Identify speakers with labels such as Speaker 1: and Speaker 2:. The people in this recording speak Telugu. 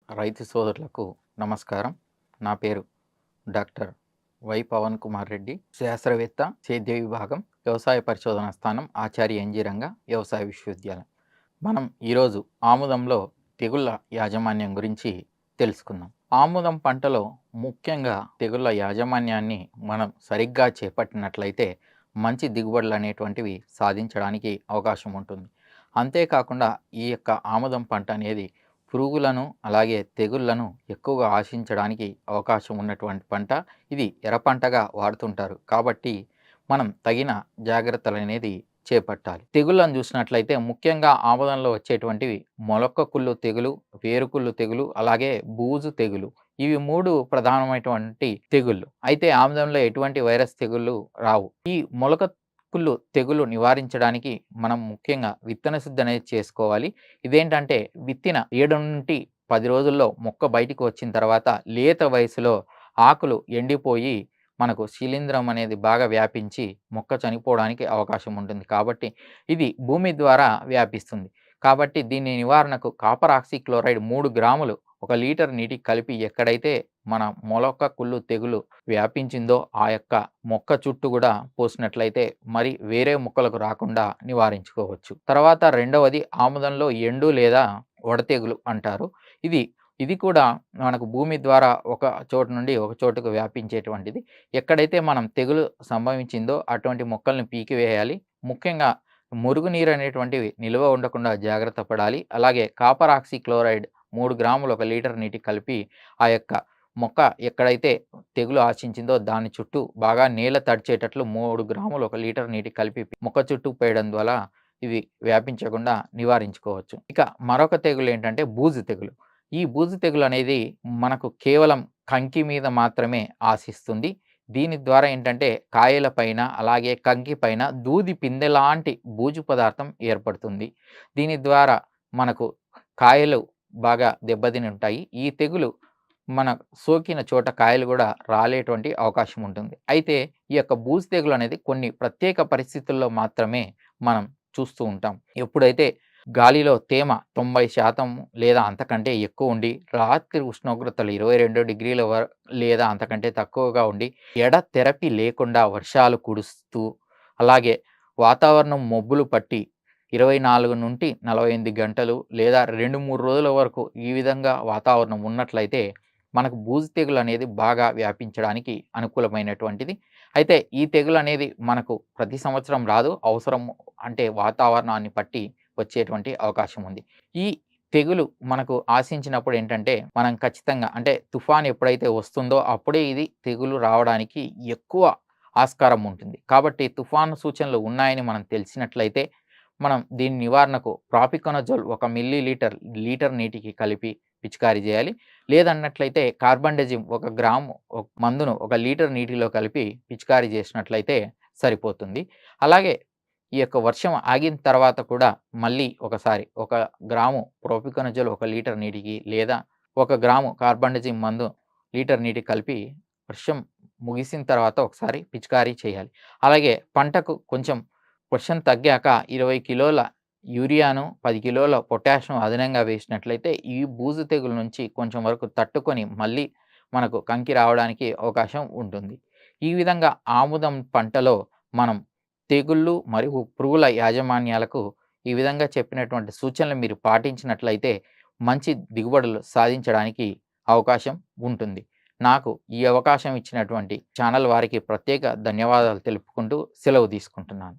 Speaker 1: రైతు సోదరులకు నమస్కారం. నా పేరు డాక్టర్ వై పవన్ కుమార్ రెడ్డి, శాస్త్రవేత్త, సేద్య విభాగం, వ్యవసాయ పరిశోధనా స్థానం, ఆచార్య ఎన్జీ రంగా వ్యవసాయ విశ్వవిద్యాలయం. మనం ఈరోజు ఆముదంలో తెగుళ్ళ యాజమాన్యం గురించి తెలుసుకుందాం. ఆముదం పంటలో ముఖ్యంగా తెగుళ్ళ యాజమాన్యాన్ని మనం సరిగ్గా చేపట్టినట్లయితే మంచి దిగుబడులు అనేటువంటివి సాధించడానికి అవకాశం ఉంటుంది. అంతేకాకుండా ఈ యొక్క ఆముదం పంట అనేది పురుగులను అలాగే తెగుళ్లను ఎక్కువగా ఆశించడానికి అవకాశం ఉన్నటువంటి పంట. ఇది ఎర్ర పంటగా వాడుతుంటారు కాబట్టి మనం తగిన జాగ్రత్తలు అనేది చేపట్టాలి. తెగుళ్ళను చూసినట్లయితే ముఖ్యంగా ఆముదంలో వచ్చేటువంటివి మొలక కుళ్ళు తెగులు, వేరుకుళ్ళు తెగులు, అలాగే బూజు తెగులు. ఇవి మూడు ప్రధానమైనటువంటి తెగుళ్ళు. అయితే ఆముదంలో ఎటువంటి వైరస్ తెగుళ్ళు రావు. ఈ మొలక కుళ్ళు తెగులు నివారించడానికి మనం ముఖ్యంగా విత్తన శుద్ధి అనేది చేసుకోవాలి. ఇదేంటంటే విత్తిన 7 నుండి 10 రోజుల్లో మొక్క బయటికి వచ్చిన తర్వాత లేత వయసులో ఆకులు ఎండిపోయి మనకు శిలీంధ్రం అనేది బాగా వ్యాపించి మొక్క చనిపోవడానికి అవకాశం ఉంటుంది. కాబట్టి ఇది భూమి ద్వారా వ్యాపిస్తుంది. కాబట్టి దీని నివారణకు కాపర్ ఆక్సీ క్లోరైడ్ 3 గ్రాములు 1 లీటర్ నీటికి కలిపి ఎక్కడైతే మన మొలక కుళ్ళు తెగులు వ్యాపించిందో ఆ యొక్క మొక్క చుట్టూ కూడా పోసినట్లయితే మరి వేరే మొక్కలకు రాకుండా నివారించుకోవచ్చు. తర్వాత రెండవది ఆముదంలో ఎండు లేదా వడతెగులు అంటారు. ఇది కూడా మనకు భూమి ద్వారా ఒక చోటు నుండి ఒక చోటుకు వ్యాపించేటువంటిది. ఎక్కడైతే మనం తెగులు సంభవించిందో అటువంటి మొక్కల్ని పీకివేయాలి. ముఖ్యంగా మురుగునీరు అనేటువంటివి నిల్వ ఉండకుండా జాగ్రత్త పడాలి. అలాగే కాపర్ ఆక్సీ క్లోరైడ్ 3 గ్రాములు 1 లీటర్ నీటికి కలిపి ఆ యొక్క మొక్క ఎక్కడైతే తెగులు ఆశించిందో దాని చుట్టూ బాగా నేల తడిచేటట్లు 3 గ్రాములు 1 లీటర్ నీటికి కలిపి మొక్క చుట్టూ పోయడం ద్వారా ఇవి వ్యాపించకుండా నివారించుకోవచ్చు. ఇక మరొక తెగులు ఏంటంటే బూజు తెగులు. ఈ బూజు తెగులు అనేది మనకు కేవలం కంకి మీద మాత్రమే ఆశిస్తుంది. దీని ద్వారా ఏంటంటే కాయల పైన అలాగే కంకి పైన దూది పిందెలాంటి బూజు పదార్థం ఏర్పడుతుంది. దీని ద్వారా మనకు కాయలు బాగా దెబ్బతిని ఉంటాయి. ఈ తెగులు మన సోకిన చోట కాయలు కూడా రాలేటువంటి అవకాశం ఉంటుంది. అయితే ఈ యొక్క బూజు తెగులు అనేది కొన్ని ప్రత్యేక పరిస్థితుల్లో మాత్రమే మనం చూస్తూ ఉంటాం. ఎప్పుడైతే గాలిలో తేమ 90% లేదా అంతకంటే ఎక్కువ ఉండి రాత్రి ఉష్ణోగ్రతలు 22 డిగ్రీల లేదా అంతకంటే తక్కువగా ఉండి ఎడతెరపి లేకుండా వర్షాలు కురుస్తూ అలాగే వాతావరణం మబ్బులు పట్టి 24 నుండి 48 గంటలు లేదా 2-3 రోజుల వరకు ఈ విధంగా వాతావరణం ఉన్నట్లయితే మనకు బూజు తెగులు అనేది బాగా వ్యాపించడానికి అనుకూలమైనటువంటిది. అయితే ఈ తెగులు అనేది మనకు ప్రతి సంవత్సరం రాదు. అవసరం అంటే వాతావరణాన్ని బట్టి వచ్చేటువంటి అవకాశం ఉంది. ఈ తెగులు మనకు ఆశించినప్పుడు ఏంటంటే మనం ఖచ్చితంగా అంటే తుఫాన్ ఎప్పుడైతే వస్తుందో అప్పుడే ఇది తెగులు రావడానికి ఎక్కువ ఆస్కారం ఉంటుంది. కాబట్టి తుఫాను సూచనలు ఉన్నాయని మనం తెలిసినట్లయితే మనం దీని నివారణకు ప్రాపికొనజోల్ 1 లీటర్ నీటికి కలిపి పిచికారీ చేయాలి. లేదన్నట్లయితే కార్బండజిమ్ 1 గ్రాము మందును 1 లీటర్ నీటిలో కలిపి పిచికారీ చేసినట్లయితే సరిపోతుంది. అలాగే ఈ యొక్క వర్షం ఆగిన తర్వాత కూడా మళ్ళీ ఒకసారి 1 గ్రాము ప్రోపికొనజోల్ 1 లీటర్ నీటికి లేదా 1 గ్రాము కార్బండజిమ్ మందు లీటర్ నీటికి కలిపి వర్షం ముగిసిన తర్వాత ఒకసారి పిచికారీ చేయాలి. అలాగే పంటకు కొంచెం వర్షం తగ్గాక 20 కిలోల యూరియాను 10 కిలోల పొటాషియం అదనంగా వేసినట్లయితే ఈ బూజు తెగులు నుంచి కొంచెం వరకు తట్టుకొని మళ్ళీ మనకు కంకి రావడానికి అవకాశం ఉంటుంది. ఈ విధంగా ఆముదం పంటలో మనం తెగుళ్ళు మరియు పురుగుల యాజమాన్యాలకు ఈ విధంగా చెప్పినటువంటి సూచనలు మీరు పాటించినట్లయితే మంచి దిగుబడులు సాధించడానికి అవకాశం ఉంటుంది. నాకు ఈ అవకాశం ఇచ్చినటువంటి ఛానల్ వారికి ప్రత్యేక ధన్యవాదాలు తెలుపుకుంటూ సెలవు తీసుకుంటున్నాను.